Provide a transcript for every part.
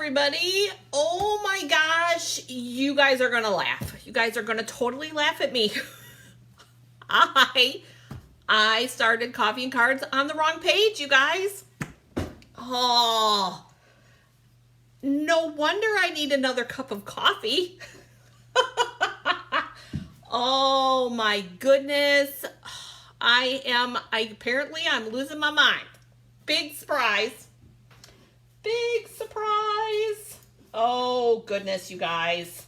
everybody. Oh my gosh, you guys are gonna laugh. You guys are gonna totally laugh at me. I started Coffee and Cards on the wrong page, you guys. Oh, no wonder I need another cup of coffee. Oh my goodness. Apparently I'm losing my mind. Big surprise. Big surprise. Oh goodness, you guys.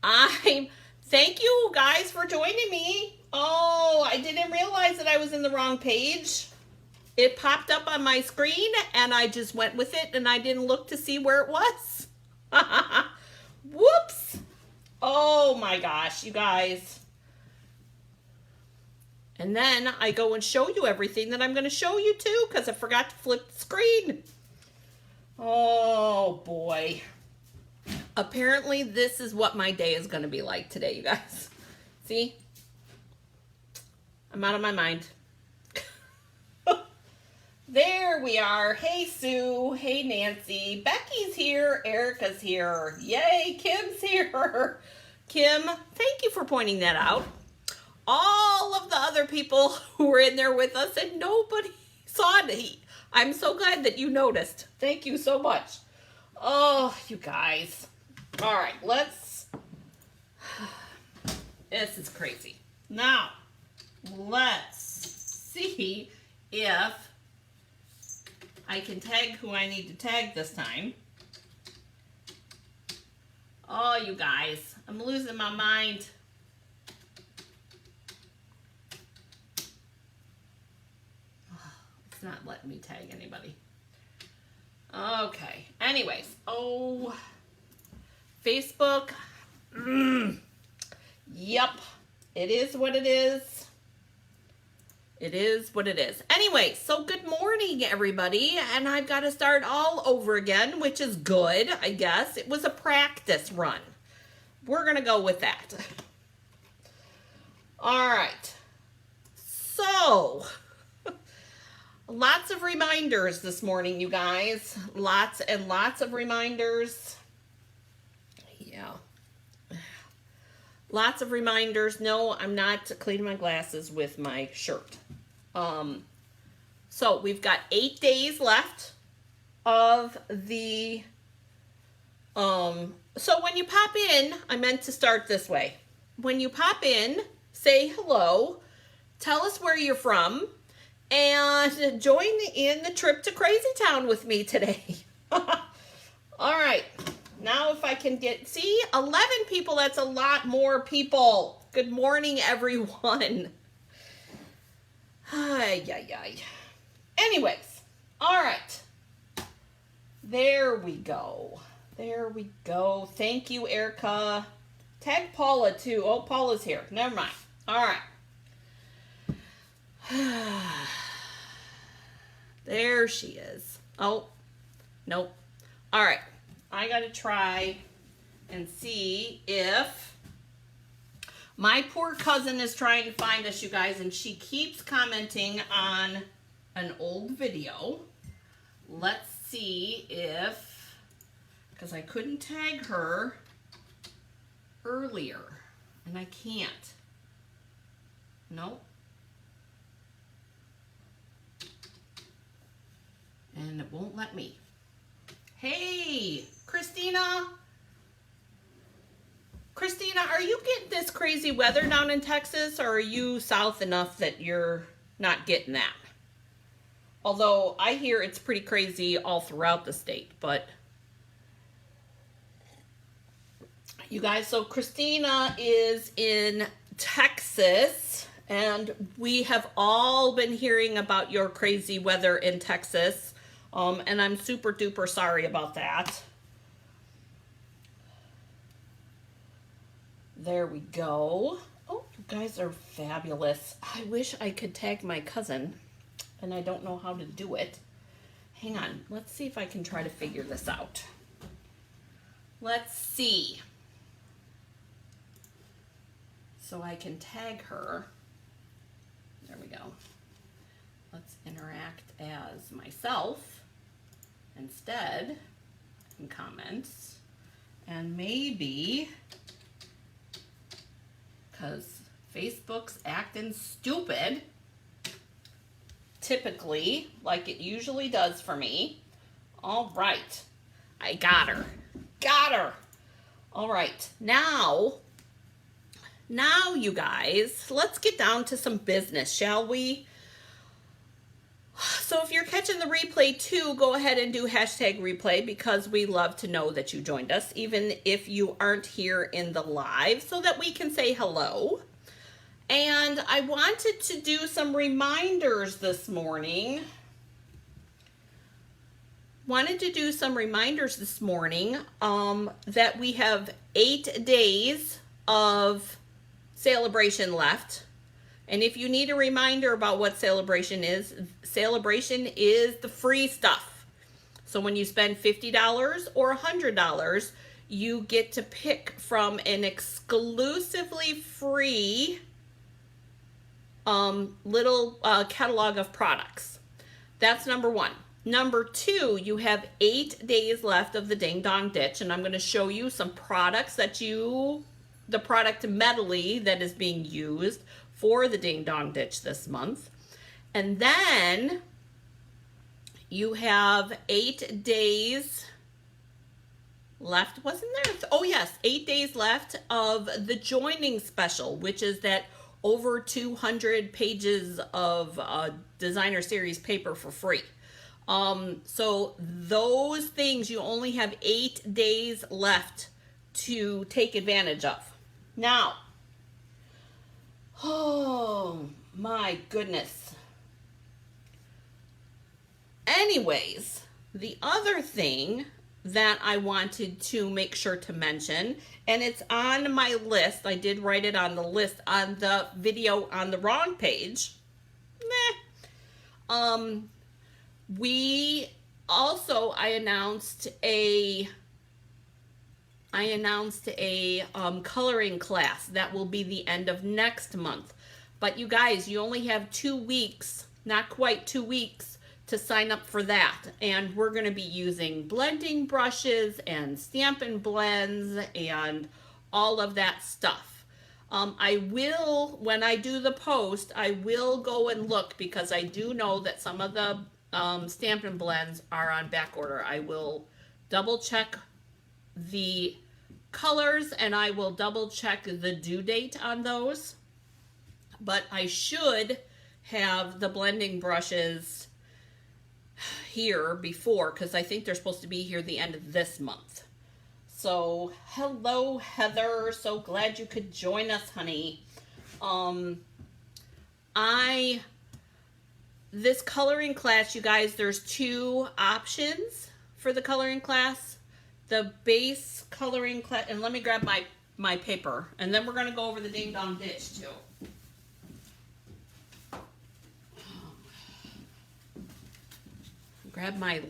Thank you guys for joining me. Oh, I didn't realize that I was in the wrong page. It popped up on my screen and I just went with it and I didn't look to see where it was. Whoops. Oh my gosh, you guys. And then I go and show you everything that I'm going to show you too because I forgot to flip the screen. Oh boy. Apparently this is what my day is going to be like today, you guys. See? I'm out of my mind. There we are. Hey Sue. Hey Nancy. Becky's here. Erica's here. Yay, Kim's here. Kim, thank you for pointing that out. All of the other people who were in there with us and nobody saw it. I'm so glad that you noticed. Thank you so much. Oh, you guys. All right, this is crazy. Now, let's see if I can tag who I need to tag this time. Oh, you guys, I'm losing my mind. It's not letting me tag anybody. Okay, anyways, Facebook. Yep, it is what it is. It is what it is. Anyway, so good morning, everybody. And I've got to start all over again, which is good, I guess. It was a practice run. We're going to go with that. All right. So, lots of reminders this morning, you guys. Lots and lots of reminders. Yeah. Lots of reminders. No, I'm not cleaning my glasses with my shirt. So we've got 8 days left of the, so when you pop in, I meant to start this way. When you pop in, say hello, tell us where you're from, and join in the trip to Crazy Town with me today. All right. Now if I can see 11 people, that's a lot more people. Good morning, everyone. Ay. Anyways, all right. There we go. There we go. Thank you, Erica. Tag Paula, too. Oh, Paula's here. Never mind. All right. There she is. Oh, nope. All right. I got to try and see if my poor cousin is trying to find us, you guys, and she keeps commenting on an old video. Let's see if, because I couldn't tag her earlier, and I can't. Nope. And it won't let me. Hey, Christina. Christina, are you getting this crazy weather down in Texas, or are you south enough that you're not getting that? Although I hear it's pretty crazy all throughout the state, but you guys, so Christina is in Texas, and we have all been hearing about your crazy weather in Texas, and I'm super duper sorry about that. There we go. Oh, you guys are fabulous. I wish I could tag my cousin, and I don't know how to do it. Hang on. Let's see if I can try to figure this out. Let's see. So I can tag her. There we go. Let's interact as myself instead. and comments. And maybe, because Facebook's acting stupid, typically, like it usually does for me. All right, I got her. Got her. All right, now you guys, let's get down to some business, shall we? So if you're catching the replay too, go ahead and do hashtag replay, because we love to know that you joined us, even if you aren't here in the live, so that we can say hello. And I wanted to do some reminders this morning. That we have 8 days of Sale-a-Bration left. And if you need a reminder about what Sale-a-Bration is the free stuff. So when you spend $50 or $100, you get to pick from an exclusively free little catalog of products. That's number one. Number two, you have 8 days left of the Ding Dong Ditch, and I'm going to show you some products the product medley that is being used for the Ding Dong Ditch this month. And then you have 8 days left. Wasn't there? Oh yes, 8 days left of the joining special, which is that over 200 pages of designer series paper for free. So those things, you only have 8 days left to take advantage of. Now, oh my goodness. Anyways, the other thing that I wanted to make sure to mention, and it's on my list, I did write it on the list on the video on the wrong page. We also, I announced a coloring class that will be the end of next month. But you guys, you only have 2 weeks, not quite 2 weeks, to sign up for that. And we're going to be using blending brushes and Stampin' Blends and all of that stuff. I will, when I do the post, I will go and look, because I do know that some of the Stampin' Blends are on back order. I will double check the colors, and I will double check the due date on those. But I should have the blending brushes here before, because I think they're supposed to be here the end of this month. So hello Heather, so glad you could join us, honey. This coloring class, you guys, there's 2 options for the coloring class. The base coloring class, and let me grab my paper, and then we're going to go over the Ding Dong Ditch too. Grab my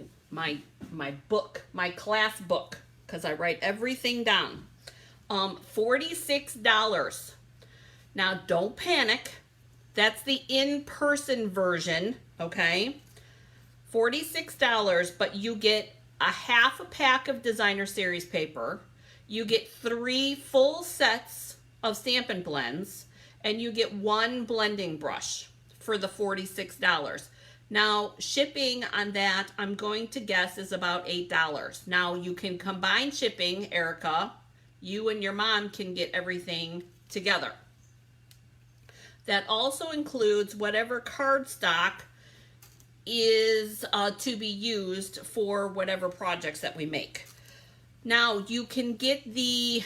book, my class book, because I write everything down. $46. Now don't panic. That's the in-person version, okay? $46, but you get a half a pack of designer series paper. You get 3 full sets of Stampin' Blends, and you get 1 blending brush for the $46. Now, shipping on that, I'm going to guess, is about $8. Now, you can combine shipping, Erica. You and your mom can get everything together. That also includes whatever cardstock is to be used for whatever projects that we make. Now, you can get the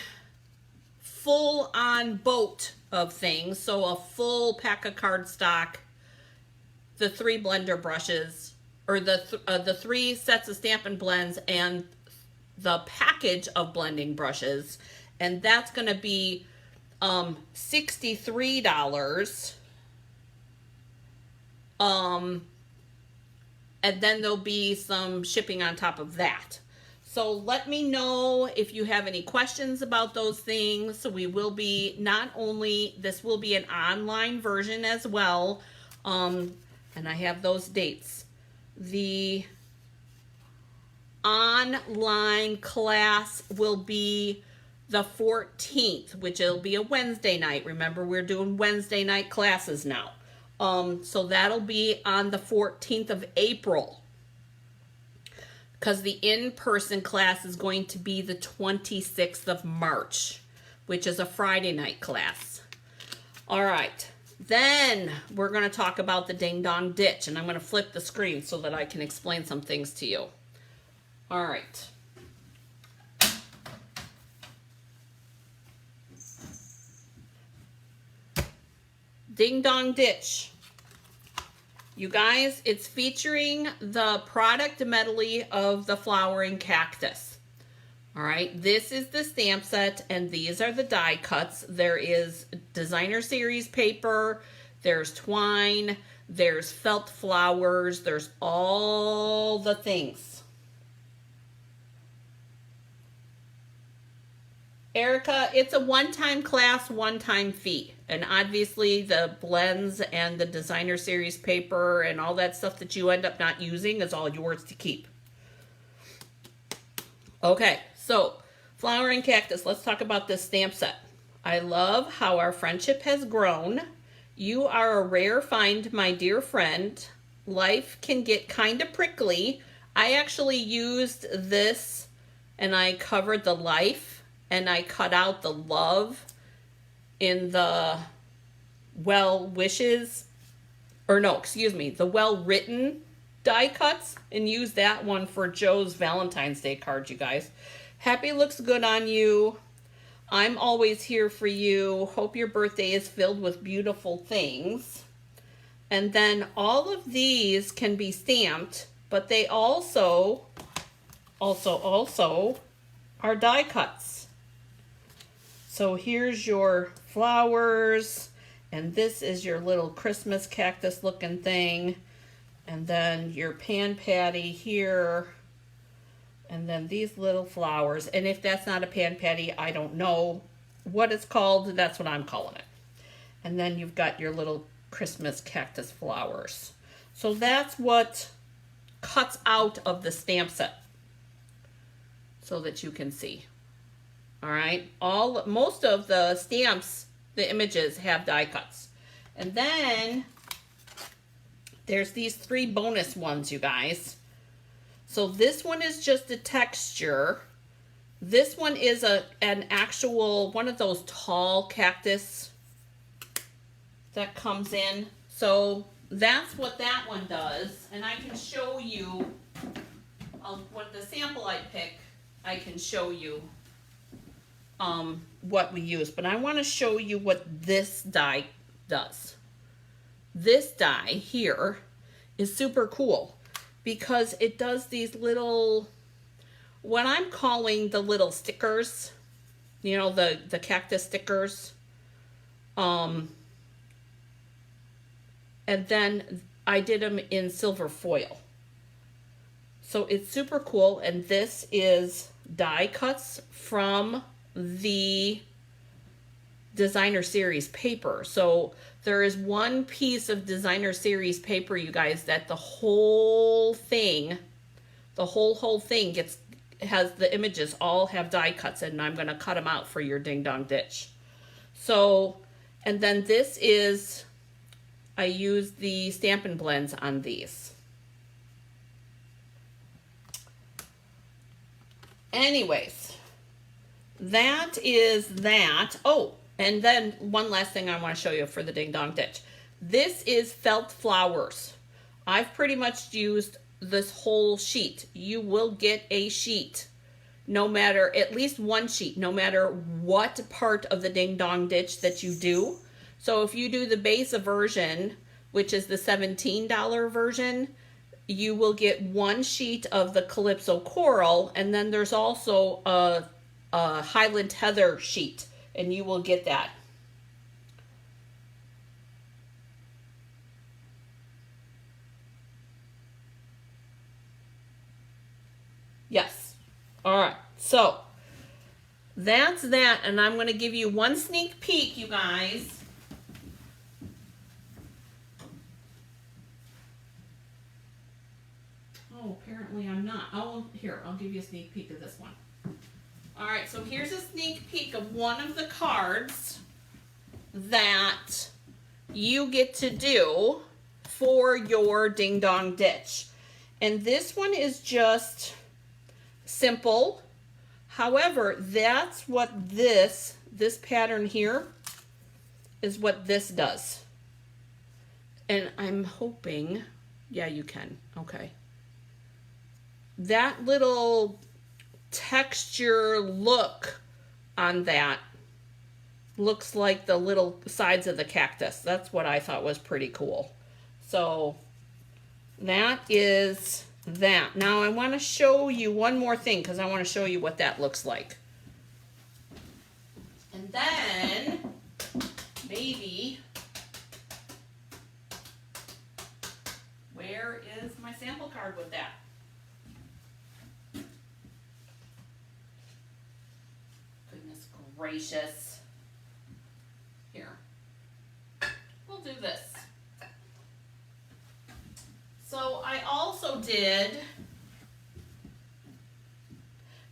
full-on boat of things, so a full pack of cardstock, the 3 blender brushes, or the 3 sets of Stampin' Blends, and the package of blending brushes, and that's going to be $63. And then there'll be some shipping on top of that. So let me know if you have any questions about those things. So we will be, not only, this will be an online version as well. And I have those dates. online class will be the 14th, which it'll be a Wednesday night. Remember, we're doing Wednesday night classes now. So that'll be on the 14th of April, because the in-person class is going to be the 26th of March, which is a Friday night class. All right, then we're going to talk about the Ding Dong Ditch, and I'm going to flip the screen so that I can explain some things to you. All right. Ding Dong Ditch. You guys, it's featuring the product medley of the flowering cactus. All right, this is the stamp set, and these are the die cuts. There is designer series paper, there's twine, there's felt flowers, there's all the things. Erica, it's a one-time class, one-time fee. And obviously the blends and the designer series paper and all that stuff that you end up not using is all yours to keep. Okay, so flowering cactus, let's talk about this stamp set. I love how our friendship has grown. You are a rare find, my dear friend. Life can get kind of prickly. I actually used this and I covered the life. And I cut out the love in the well wishes, or no, excuse me, the well written die cuts, and use that one for Joe's Valentine's Day card, you guys. Happy looks good on you. I'm always here for you. Hope your birthday is filled with beautiful things. And then all of these can be stamped, but they also are die cuts. So here's your flowers, and this is your little Christmas cactus looking thing, and then your pan patty here, and then these little flowers. And if that's not a pan patty, I don't know what it's called. That's what I'm calling it. And then you've got your little Christmas cactus flowers. So that's what cuts out of the stamp set, so that you can see. All right, most of the stamps, the images have die cuts. And then there's these 3 bonus ones, you guys. So this one is just a texture. This one is an actual, one of those tall cactus that comes in. So that's what that one does. And I can show you, what the sample I pick, I can show you what we use, but I want to show you what this die does. This die here is super cool because it does these little, what I'm calling the little stickers, you know, the cactus stickers. And then I did them in silver foil. So it's super cool, and this is die cuts from the designer series paper. So there is one piece of designer series paper, you guys, that the whole thing, the whole thing has the images all have die cuts, and I'm going to cut them out for your Ding Dong Ditch. So, and then this is, I use the Stampin' Blends on these. Anyways, that is that. Oh, and then one last thing I want to show you for the Ding Dong Ditch. This is felt flowers. I've pretty much used this whole sheet. You will get a sheet, no matter, at least one sheet, no matter what part of the Ding Dong Ditch that you do. So if you do the base version, which is the $17 version, you will get one sheet of the Calypso Coral, and then there's also a Highland Heather sheet, and you will get that. Yes. All right. So that's that, and I'm going to give you one sneak peek, you guys. Oh, apparently apparently I'm not. Oh, here, I'll give you a sneak peek of this one. All right, so here's a sneak peek of one of the cards that you get to do for your Ding Dong Ditch. And this one is just simple. However, that's what this pattern here is what this does. And I'm hoping, yeah, you can. Okay. That little texture look on that looks like the little sides of the cactus. That's what I thought was pretty cool. So that is that. Now I want to show you one more thing because I want to show you what that looks like. And then maybe, where is my sample card with that? Goodness gracious. Here. We'll do this. So I also did,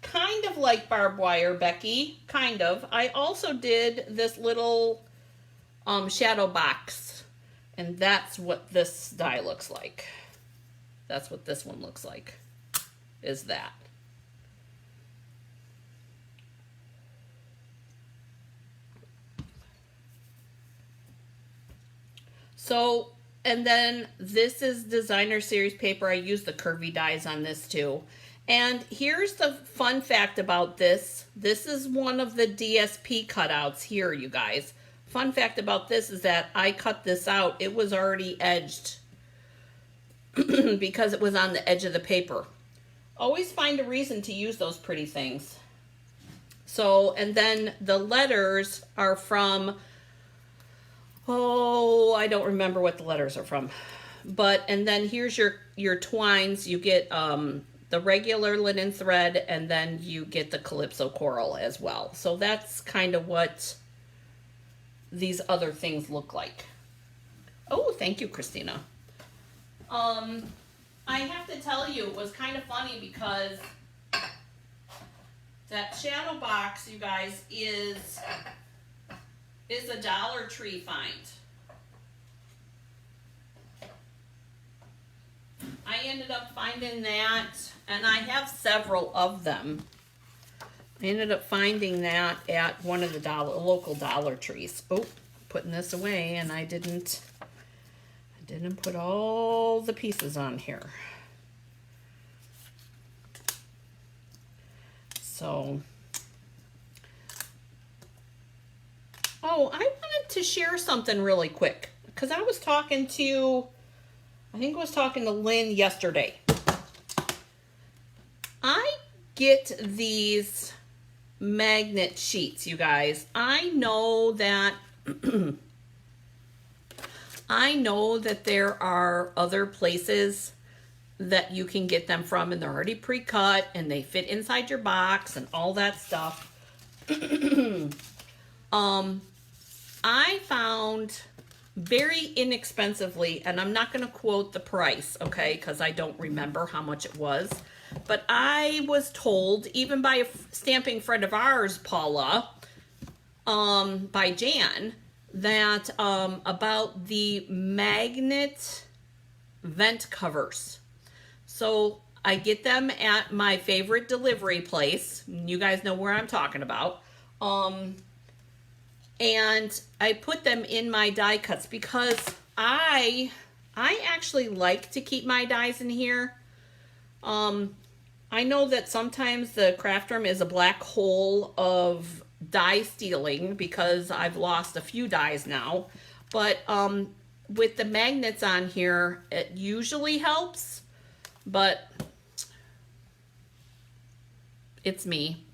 kind of like barbed wire, Becky, kind of. I also did this little shadow box, and that's what this die looks like. That's what this one looks like, is that. So, and then this is designer series paper. I use the curvy dies on this too. And here's the fun fact about this. This is one of the DSP cutouts here, you guys. Fun fact about this is that I cut this out. It was already edged because it was on the edge of the paper. Always find a reason to use those pretty things. So, and then the letters are from, oh, I don't remember what the letters are from. But, and then here's your twines. You get the regular linen thread, and then you get the Calypso coral as well. So that's kind of what these other things look like. Oh, thank you, Christina. I have to tell you, it was kind of funny because that shadow box, you guys, is a Dollar Tree find. I ended up finding that, and I have several of them. I ended up finding that at one of the local Dollar Trees. Oh, putting this away, and I didn't put all the pieces on here. So, oh, I wanted to share something really quick because I was talking to, I think I was talking to Lynn yesterday. I get these magnet sheets, you guys. I know that there are other places that you can get them from, and they're already pre-cut and they fit inside your box and all that stuff. I found very inexpensively, and I'm not going to quote the price, okay, because I don't remember how much it was, but I was told, even by a stamping friend of ours, Paula, by Jan, that about the magnet vent covers. So I get them at my favorite delivery place. You guys know where I'm talking about. And I put them in my die cuts because I actually like to keep my dies in here. I know that sometimes the craft room is a black hole of die stealing because I've lost a few dies now. But with the magnets on here, it usually helps. But it's me.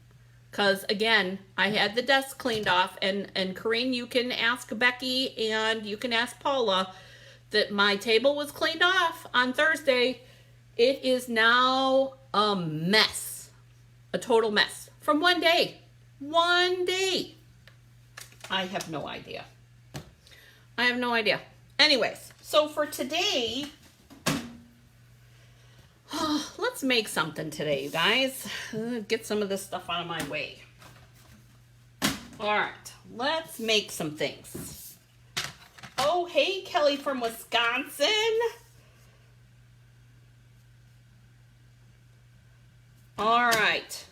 Because, again, I had the desk cleaned off. And Corrine, you can ask Becky and you can ask Paula that my table was cleaned off on Thursday. It is now a mess. A total mess. From one day. One day. I have no idea. I have no idea. Anyways, so for today, Let's make something today, you guys. Get some of this stuff out of my way. All right, let's make some things. Oh, hey, Kelly from Wisconsin. All right.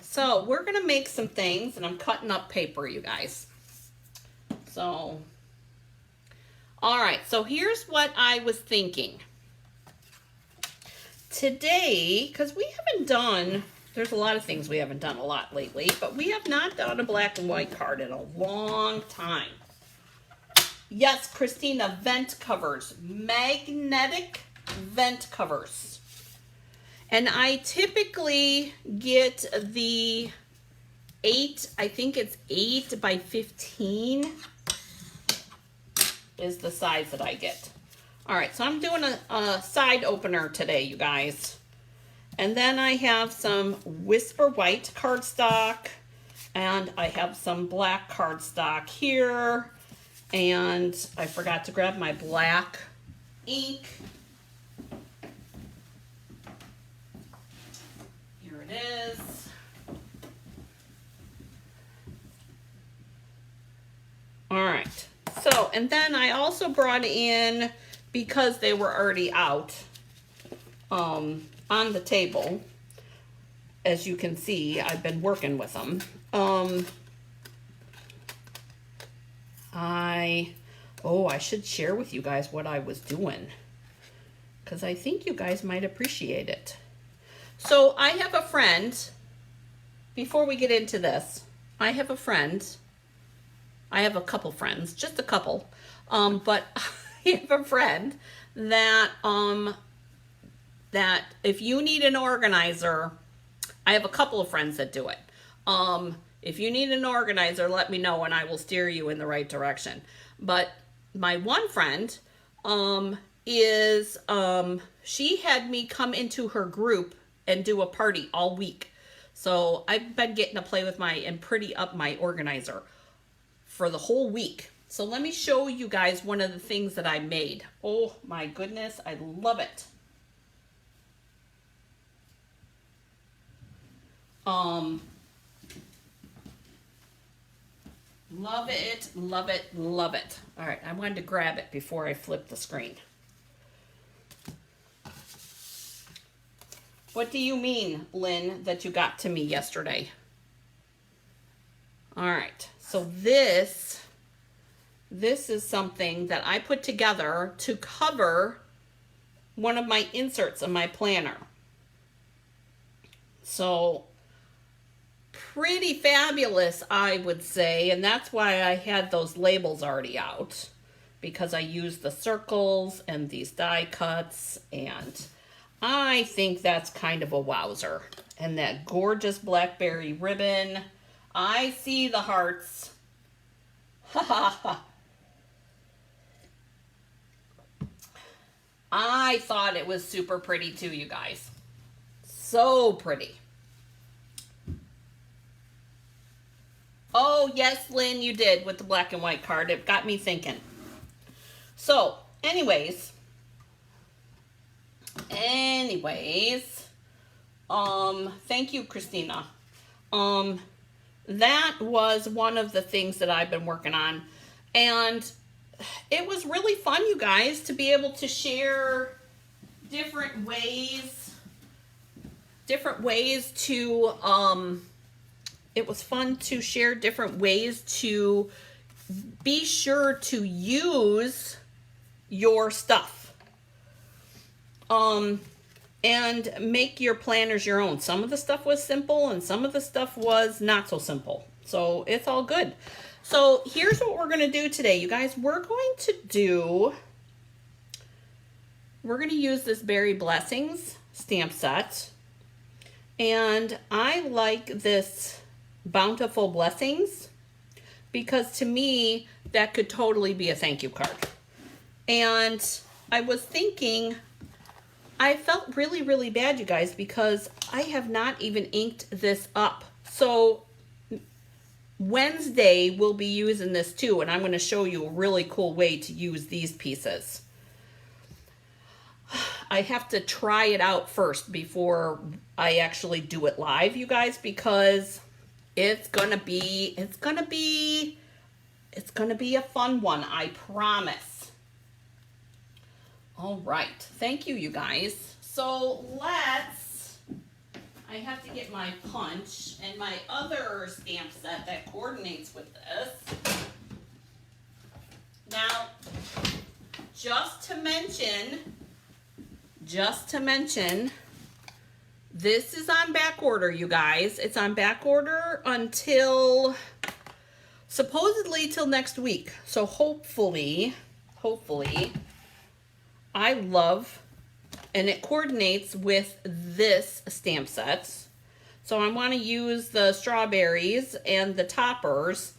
So we're going to make some things, and I'm cutting up paper, you guys. So, all right. So here's what I was thinking. Today, because we haven't done, there's a lot of things we haven't done a lot lately, but we have not done a black and white card in a long time. Yes, Christina, vent covers, magnetic vent covers. And I typically get the 8, I think it's 8 by 15 is the size that I get. All right, so I'm doing a side opener today, you guys. And then I have some Whisper White cardstock, and I have some black cardstock here. And I forgot to grab my black ink. Here it is. All right. So, and then I also brought in, because they were already out on the table, as you can see, I've been working with them. I should share with you guys what I was doing, because I think you guys might appreciate it. So I have a friend, before we get into this, I have a friend, I have a couple friends, just a couple, but I have a friend that, that if you need an organizer, I have a couple of friends that do it. If you need an organizer, let me know and I will steer you in the right direction. But my one friend she had me come into her group and do a party all week. So I've been getting to play with and pretty up my organizer for the whole week. So let me show you guys one of the things that I made. Oh my goodness, I love it. Love it, love it, love it. All right, I wanted to grab it before I flip the screen. What do you mean, Lynn, that you got to me yesterday? All right, so this is something that I put together to cover one of my inserts in my planner. So pretty fabulous, I would say, and that's why I had those labels already out, because I used the circles and these die cuts, and I think that's kind of a wowzer. And that gorgeous blackberry ribbon, I see the hearts. Ha ha ha. I thought it was super pretty too, you guys. So pretty. Oh, yes, Lynn, you did with the black and white card. It got me thinking. So, anyways, thank you, Christina. That was one of the things that I've been working on. And it was really fun, you guys, to be able to share different ways to, it was fun to share different ways to be sure to use your stuff. And make your planners your own. Some of the stuff was simple and some of the stuff was not so simple. So it's all good. So here's what we're going to do today, you guys. We're going to use this Berry Blessings stamp set. And I like this Bountiful Blessings because to me, that could totally be a thank you card. And I was thinking, I felt really, really bad, you guys, because I have not even inked this up. So Wednesday we'll be using this too, and I'm going to show you a really cool way to use these pieces. I have to try it out first before I actually do it live, you guys, because it's gonna be a fun one, I promise. All right, thank you, you guys. So I have to get my punch and my other stamp set that coordinates with this. Now, just to mention, this is on back order, you guys. It's on back order until supposedly till next week. So hopefully, I love, and it coordinates with this stamp set. So I want to use the strawberries and the toppers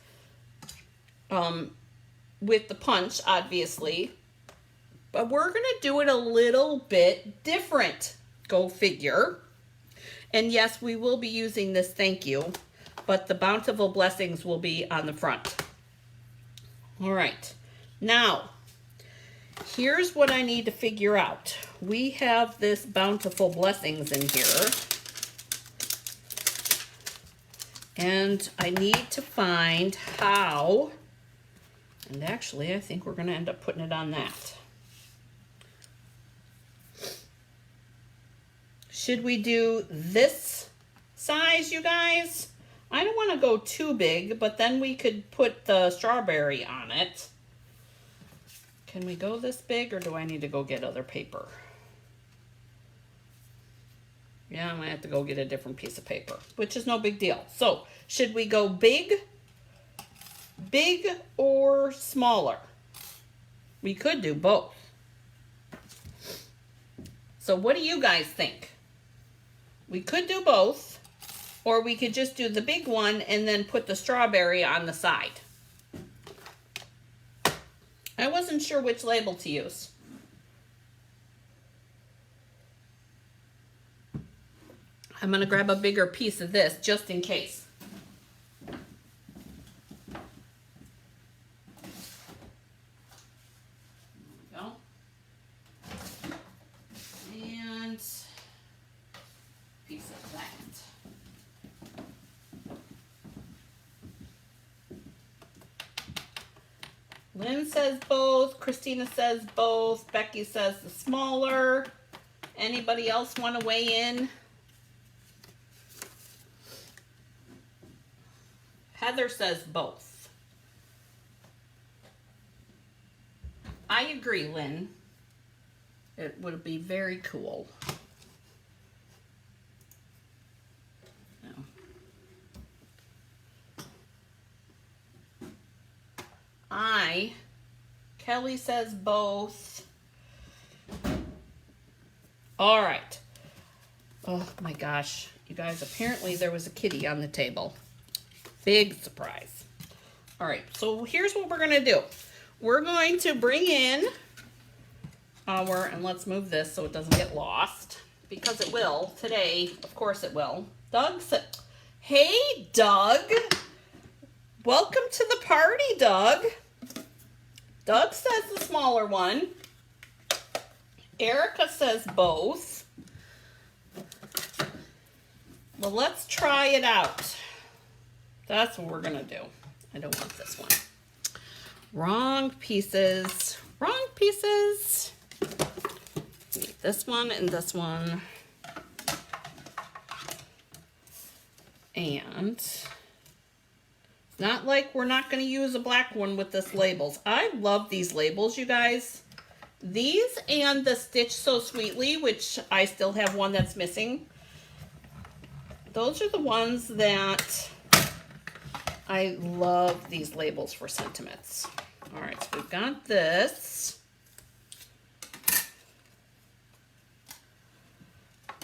with the punch, obviously. But we're going to do it a little bit different. Go figure. And yes, we will be using this thank you, but the bountiful blessings will be on the front. All right. Now, here's what I need to figure out. We have this bountiful blessings in here. And I need to find how, and actually I think we're going to end up putting it on that. Should we do this size, you guys? I don't want to go too big, but then we could put the strawberry on it. Can we go this big, or do I need to go get other paper? Yeah, I might have to go get a different piece of paper, which is no big deal. So, should we go big or smaller? We could do both. So what do you guys think? We could do both, or we could just do the big one and then put the strawberry on the side. I wasn't sure which label to use. I'm going to grab a bigger piece of this just in case. There we go. And piece of that. Lynn says both. Christina says both. Becky says the smaller. Anybody else want to weigh in? Heather says both. I agree, Lynn. It would be very cool. Kelly says both. All right. Oh my gosh. You guys, apparently there was a kitty on the table. Big surprise. All right, so here's what we're gonna do. We're going to bring in and let's move this so it doesn't get lost, because it will today, of course it will. Doug said, hey Doug, welcome to the party, Doug. Doug says the smaller one. Erica says both. Well, let's try it out. That's what we're gonna do. I don't want this one. Wrong pieces. Wrong pieces. Need this one and this one. And it's not like we're not gonna use a black one with this labels. I love these labels, you guys. These and the Stitch So Sweetly, which I still have one that's missing. Those are the ones that I love, these labels for sentiments. All right, so we've got this.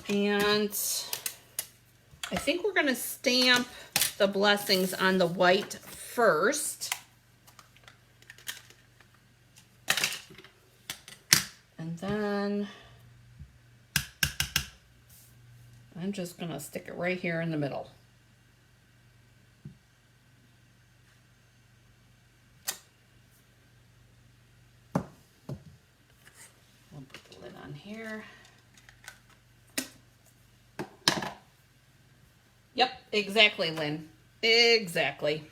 And I think we're gonna stamp the blessings on the white first. And then I'm just gonna stick it right here in the middle. We'll put the lid on here. Exactly, Lynn. Exactly.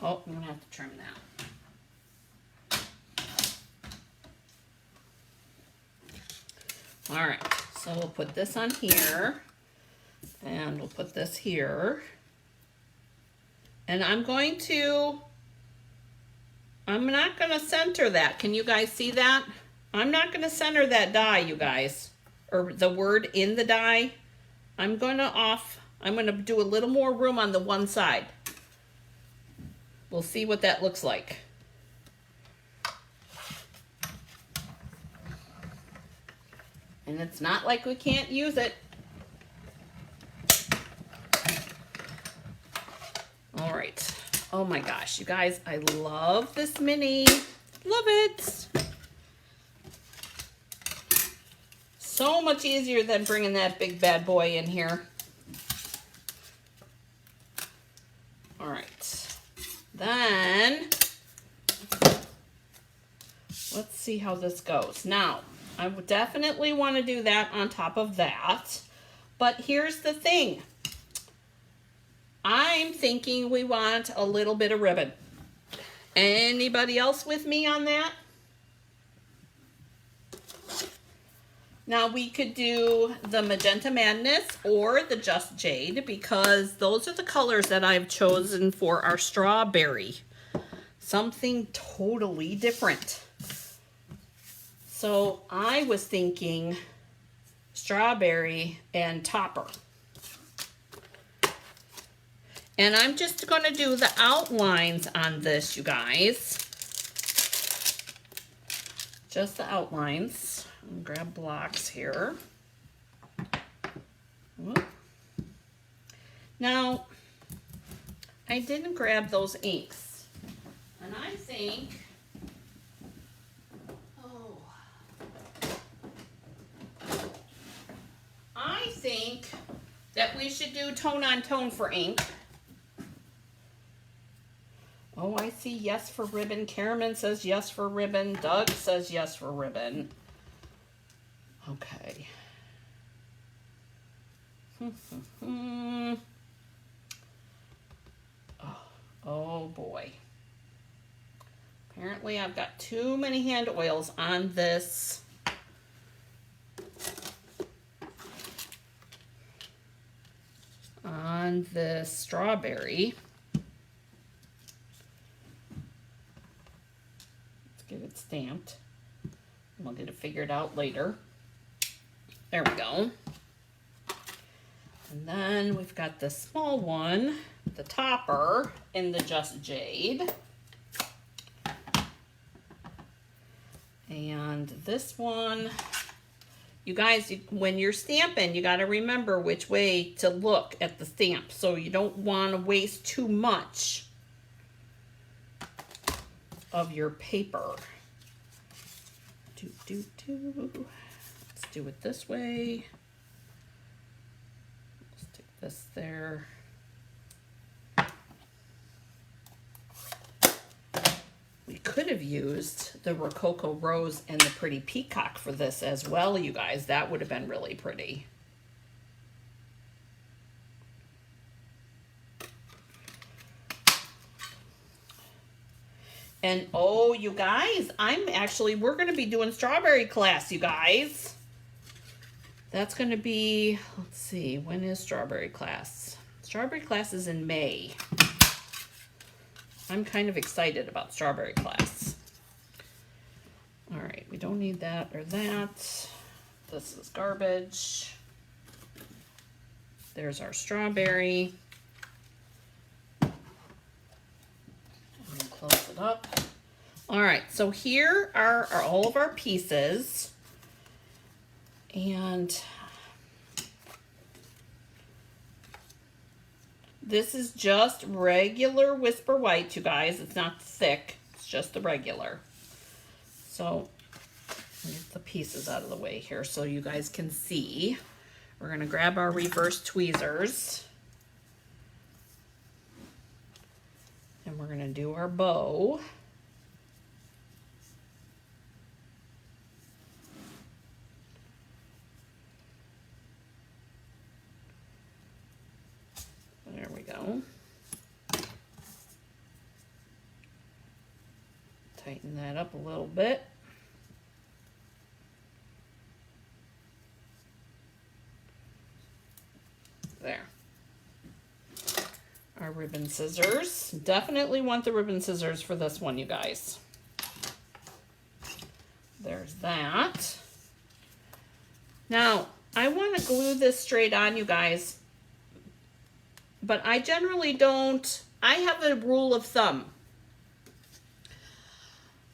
Oh, I'm gonna have to trim that. All right, so we'll put this on here, and we'll put this here. And I'm not gonna center that. Can you guys see that? I'm not gonna center that die, you guys, or the word in the die. I'm gonna do a little more room on the one side. We'll see what that looks like. And it's not like we can't use it. All right. Oh my gosh, you guys, I love this mini. Love it. So much easier than bringing that big bad boy in here. All right. Then, let's see how this goes. Now, I would definitely want to do that on top of that. But here's the thing. I'm thinking we want a little bit of ribbon. Anybody else with me on that? Now we could do the Magenta Madness or the Just Jade, because those are the colors that I've chosen for our strawberry. Something totally different. So I was thinking strawberry and topper. And I'm just going to do the outlines on this, you guys. Just the outlines. I'll grab blocks here. Whoop. Now, I didn't grab those inks. And I think, that we should do tone on tone for ink. Oh, I see yes for ribbon. Karaman says yes for ribbon. Doug says yes for ribbon. Okay. Oh boy. Apparently I've got too many hand oils on this. On this strawberry. Get it stamped. We'll get it figured out later. There we go. And then we've got the small one, the topper, in the Just Jade. And this one, you guys, when you're stamping, you got to remember which way to look at the stamp. So you don't want to waste too much of your paper. Let's do it this way. Stick this there. We could have used the Rococo Rose and the Pretty Peacock for this as well, you guys. That would have been really pretty. And oh, you guys, we're going to be doing strawberry class, you guys. That's going to be, let's see, when is strawberry class? Strawberry class is in May. I'm kind of excited about strawberry class. All right, we don't need that or that. This is garbage. There's our strawberry. Close it up. All right, so here are all of our pieces. And this is just regular Whisper White, you guys. It's not thick. It's just the regular. So get the pieces out of the way here so you guys can see. We're going to grab our reverse tweezers. And we're going to do our bow. go. Tighten that up a little bit. There. Our ribbon scissors. Definitely want the ribbon scissors for this one, you guys. There's that. Now, I want to glue this straight on, you guys, but I generally don't. I have a rule of thumb.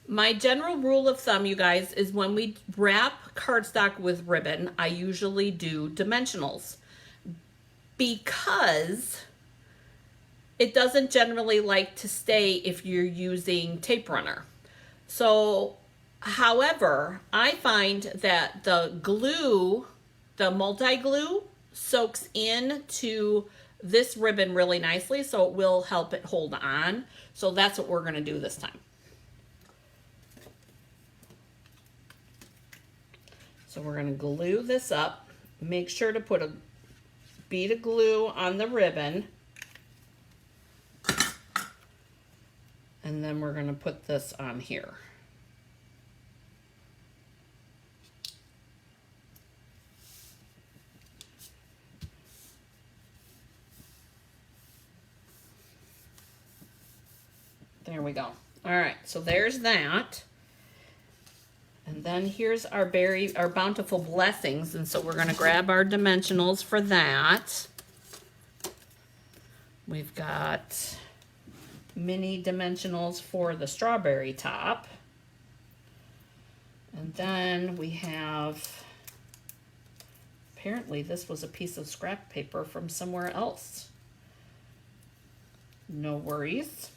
My general rule of thumb, you guys, is when we wrap cardstock with ribbon, I usually do dimensionals because it doesn't generally like to stay if you're using tape runner. So, however, I find that the glue, the multi-glue, soaks into this ribbon really nicely, so it will help it hold on. So that's what we're going to do this time. So we're going to glue this up. Make sure to put a bead of glue on the ribbon. And then we're going to put this on here. There we go. All right, so there's that. And then here's our bountiful blessings. And so we're going to grab our dimensionals for that. We've got mini dimensionals for the strawberry top. And then we have, apparently this was a piece of scrap paper from somewhere else. No worries.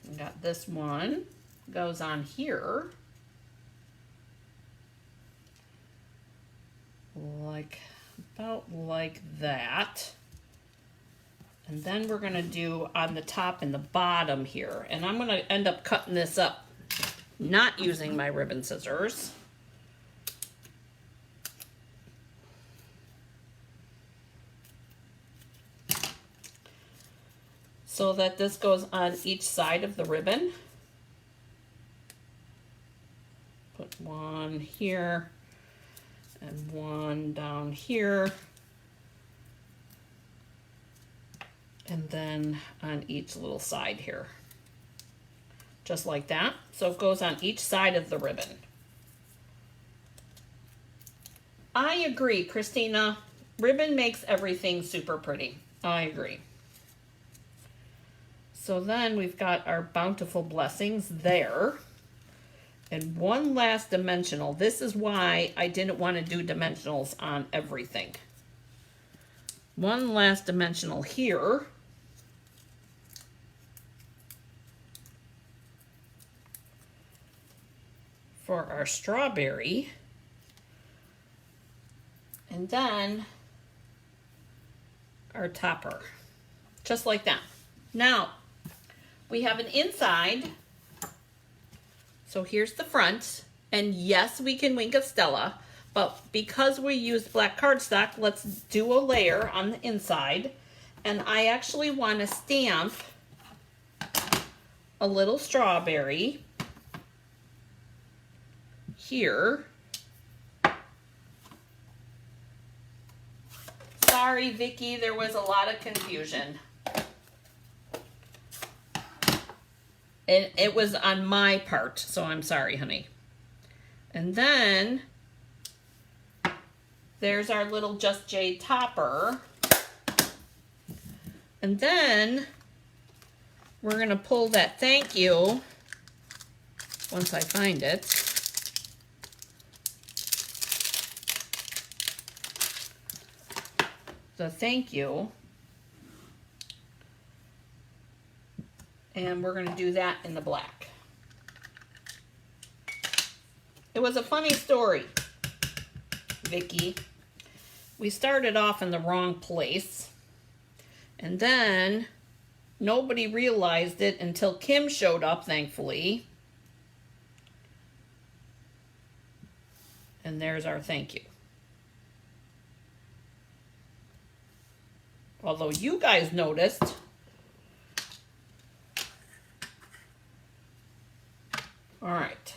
We got this one. Goes on here about like that, and then we're going to do on the top and the bottom here, and I'm going to end up cutting this up not using my ribbon scissors. So that this goes on each side of the ribbon. Put one here and one down here, and then on each little side here, just like that. So it goes on each side of the ribbon. I agree, Christina. Ribbon makes everything super pretty. I agree. So then we've got our bountiful blessings there. And one last dimensional. This is why I didn't want to do dimensionals on everything. One last dimensional here. For our strawberry. And then our topper. Just like that. Now, we have an inside. So here's the front, and yes, we can wink of Stella, but because we used black cardstock, let's do a layer on the inside, and I actually want to stamp a little strawberry here. Sorry, Vicki, there was a lot of confusion. And it was on my part, so I'm sorry, honey. And then there's our little Just Jade topper. And then we're going to pull that thank you once I find it. The thank you. And we're going to do that in the black. It was a funny story, Vicki. We started off in the wrong place. And then nobody realized it until Kim showed up, thankfully. And there's our thank you. Although you guys noticed. All right.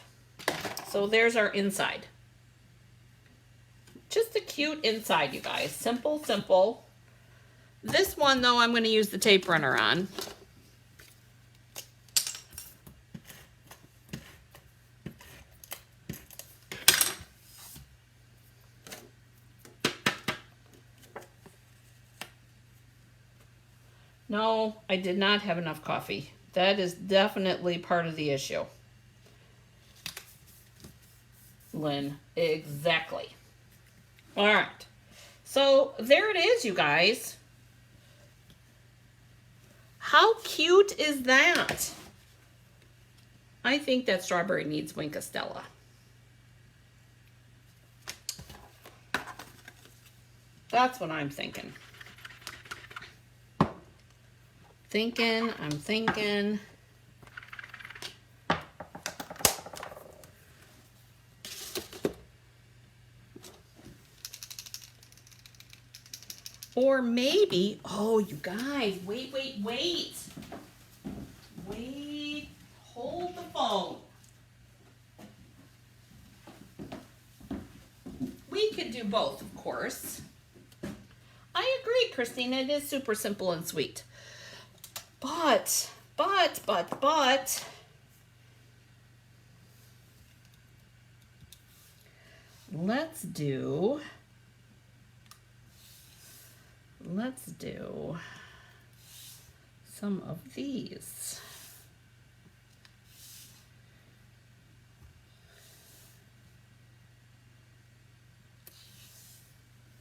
So there's our inside. Just a cute inside, you guys. Simple, simple. This one, though, I'm going to use the tape runner on. No, I did not have enough coffee. That is definitely part of the issue. Lynn, exactly. All right. So there it is, you guys. How cute is that? I think that strawberry needs Winka Stella. That's what I'm thinking. I'm thinking. Or maybe, oh, you guys, wait. Wait, hold the phone. We could do both, of course. I agree, Christina, it is super simple and sweet. But, let's do some of these.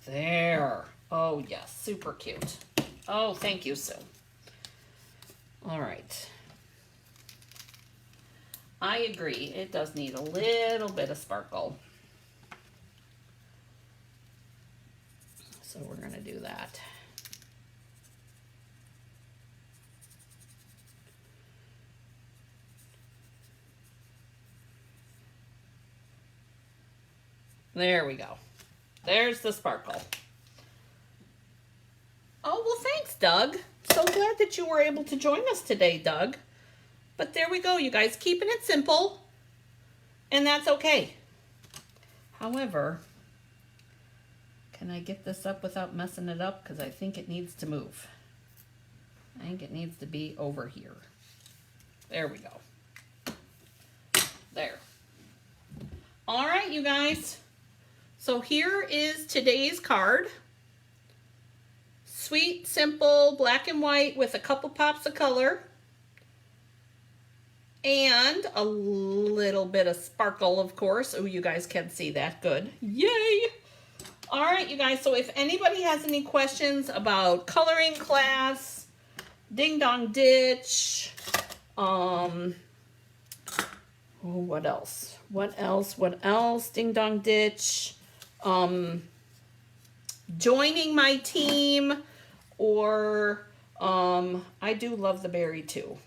There. Oh, yes, super cute. Oh, thank you, Sue. All right. I agree. It does need a little bit of sparkle. So we're going to do that. There we go. There's the sparkle. Oh, well, thanks, Doug. So glad that you were able to join us today, Doug. But there we go, you guys. Keeping it simple. And that's okay. However, can I get this up without messing it up? Because I think it needs to move. I think it needs to be over here. There we go. There. All right, you guys. So here is today's card. Sweet, simple, black and white with a couple pops of color. And a little bit of sparkle, of course. Oh, you guys can see that. Good. Yay! All right, you guys. So if anybody has any questions about coloring class, Ding Dong Ditch, what else? What else? Ding Dong Ditch, joining my team, or I do love the berry too.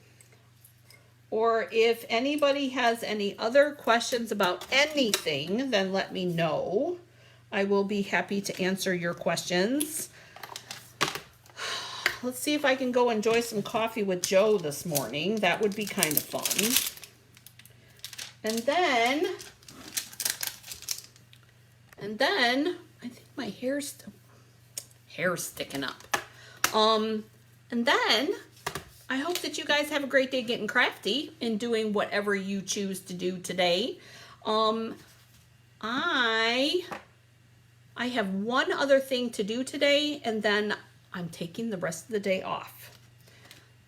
Or if anybody has any other questions about anything, then let me know. I will be happy to answer your questions. Let's see if I can go enjoy some coffee with Joe this morning. That would be kind of fun. And then I think my hair's sticking up. And then I hope that you guys have a great day getting crafty and doing whatever you choose to do today. I have one other thing to do today, and then I'm taking the rest of the day off.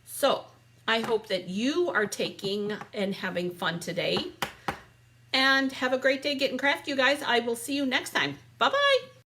So I hope that you are taking and having fun today. And have a great day getting crafty, you guys. I will see you next time. Bye-bye.